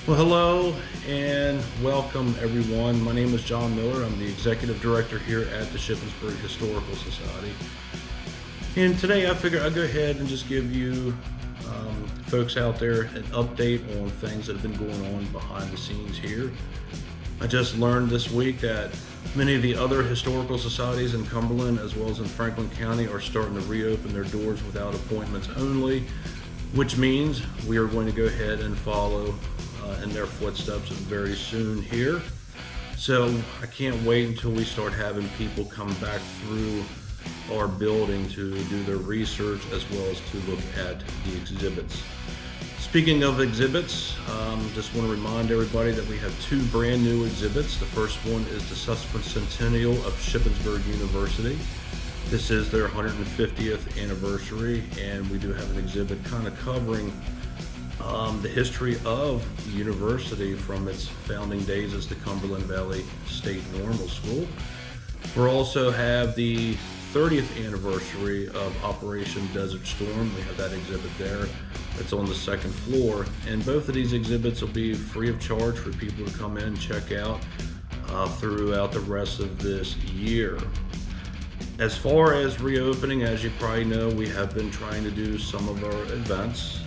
Well, hello and welcome everyone. My name is John Miller. I'm the Executive Director here at the Shippensburg Historical Society. And today I figure I'll go ahead and just give you folks out there an update on things that have been going on behind the scenes here. I just learned this week that many of the other historical societies in Cumberland as well as in Franklin County are starting to reopen their doors without appointments only, which means we are going to go ahead and follow in their footsteps very soon here. So I can't wait until we start having people come back through our building to do their research as well as to look at the exhibits. Speaking of exhibits, just want to remind everybody that we have two brand new exhibits. The first one is the Sesquicentennial of Shippensburg University. This is their 150th anniversary, and we do have an exhibit kind of covering the history of the university from its founding days as the Cumberland Valley State Normal School. We'll also have the 30th anniversary of Operation Desert Storm. We have that exhibit there. It's on the second floor, and both of these exhibits will be free of charge for people to come in and check out throughout the rest of this year. As far as reopening, as you probably know, we have been trying to do some of our events.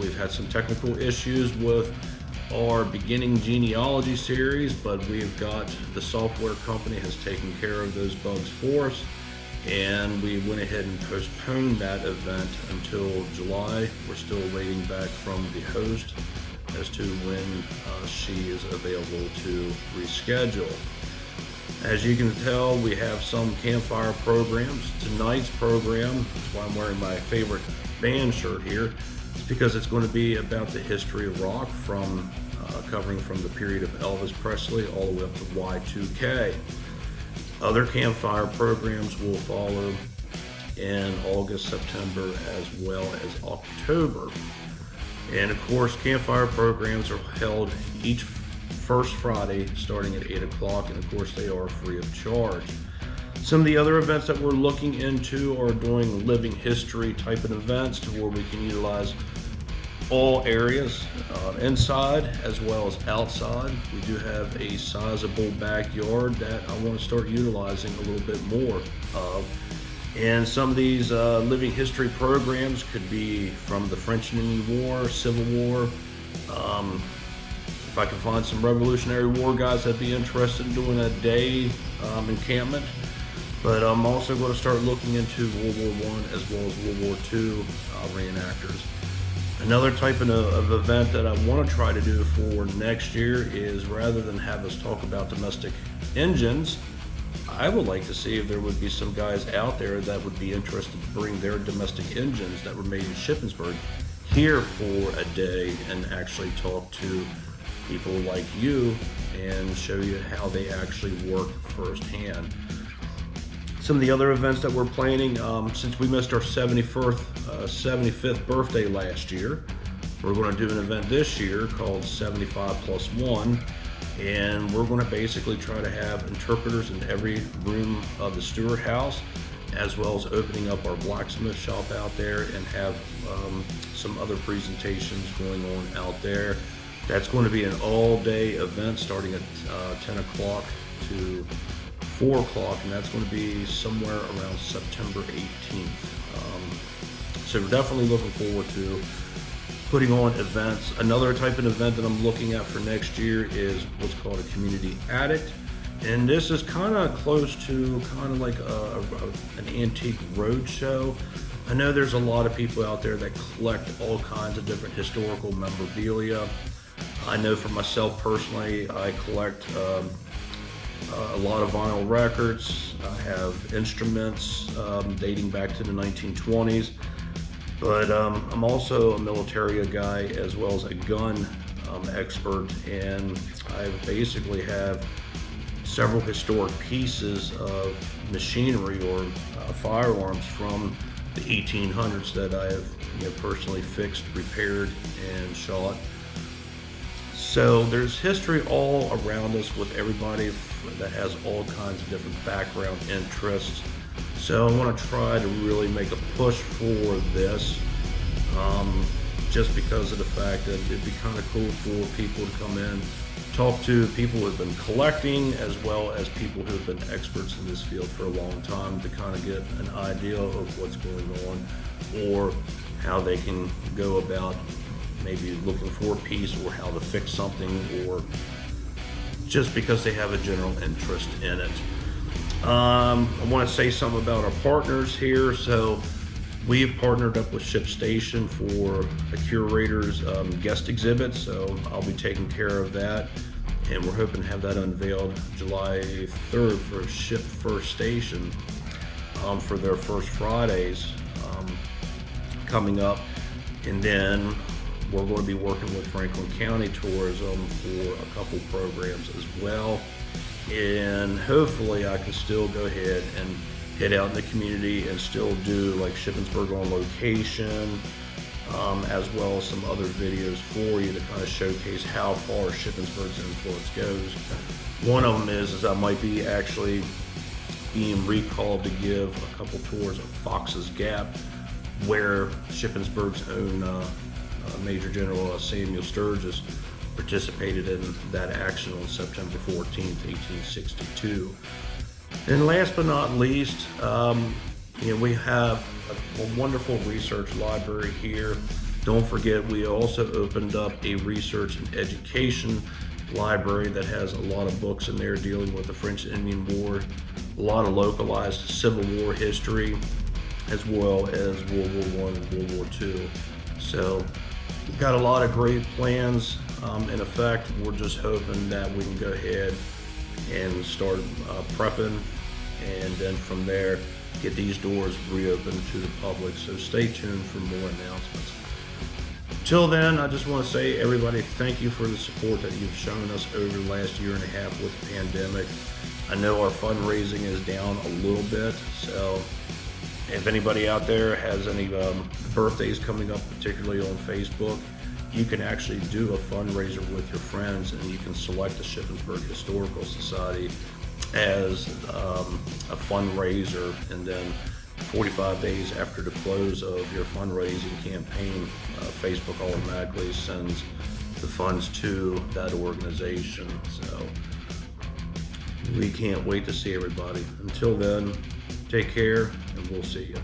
We've had some technical issues with our beginning genealogy series, but we've got the software company has taken care of those bugs for us, and we went ahead and postponed that event until July. We're still waiting back from the host as to when she is available to reschedule. As you can tell, we have some campfire programs. Tonight's program, that's why I'm wearing my favorite band shirt here, is because it's going to be about the history of rock from covering from the period of Elvis Presley all the way up to Y2K. Other campfire programs will follow in August, September, as well as October. And of course, campfire programs are held each first Friday starting at 8 o'clock, and of course they are free of charge. Some of the other events that we're looking into are doing living history type of events to where we can utilize all areas, inside as well as outside. We do have a sizable backyard that I want to start utilizing a little bit more of. And some of these living history programs could be from the French and Indian War, Civil War. If I can find some Revolutionary War guys that'd be interested in doing a day encampment. But I'm also going to start looking into World War I as well as World War II reenactors. Another type of event that I want to try to do for next year is, rather than have us talk about domestic engines, I would like to see if there would be some guys out there that would be interested to bring their domestic engines that were made in Shippensburg here for a day and actually talk to people like you and show you how they actually work firsthand. Some of the other events that we're planning, since we missed our 75th birthday last year, we're going to do an event this year called 75+1, and we're going to basically try to have interpreters in every room of the Stewart House, as well as opening up our blacksmith shop out there and have some other presentations going on out there. That's going to be an all-day event starting at 10 o'clock to 4 o'clock, and that's going to be somewhere around September 18th. So we're definitely looking forward to putting on events. Another type of event that I'm looking at for next year is what's called a community addict. And this is kind of close to kind of like an antique road show. I know there's a lot of people out there that collect all kinds of different historical memorabilia. I know for myself personally, I collect a lot of vinyl records. I have instruments dating back to the 1920s, but I'm also a military guy as well as a gun expert, and I basically have several historic pieces of machinery or firearms from the 1800s that I have personally fixed, repaired, and shot. So there's history all around us with everybody that has all kinds of different background interests. So I want to try to really make a push for this. just because of the fact that it'd be kind of cool for people to come in, talk to people who have been collecting, as well as people who have been experts in this field for a long time, to kind of get an idea of what's going on, or how they can go about maybe looking for a piece, or how to fix something, or just because they have a general interest in it. I want to say something about our partners here. So we've partnered up with ShipStation for a curator's guest exhibit, so I'll be taking care of that, and we're hoping to have that unveiled July 3rd for Ship First Station for their First Fridays coming up. And then we're going to be working with Franklin County Tourism for a couple programs as well. And hopefully I can still go ahead and get out in the community and still do like Shippensburg on location, as well as some other videos for you to kind of showcase how far Shippensburg's influence goes. One of them is I might be actually being recalled to give a couple tours of Fox's Gap, where Shippensburg's own Major General Samuel Sturgis participated in that action on September 14th, 1862. And last but not least, we have a wonderful research library here. Don't forget, we also opened up a research and education library that has a lot of books in there dealing with the French and Indian War, a lot of localized Civil War history, as well as World War I and World War II. So we've got a lot of great plans in effect. We're just hoping that we can go ahead and start prepping, and then from there get these doors reopened to the public. So stay tuned for more announcements. Till then, I just want to say, everybody, thank you for the support that you've shown us over the last year and a half with the pandemic. I know our fundraising is down a little bit, so if anybody out there has any birthdays coming up, particularly on Facebook, you can actually do a fundraiser with your friends, and you can select the Shippensburg Historical Society as a fundraiser, and then 45 days after the close of your fundraising campaign, Facebook automatically sends the funds to that organization. So we can't wait to see everybody. Until then, take care, and we'll see you.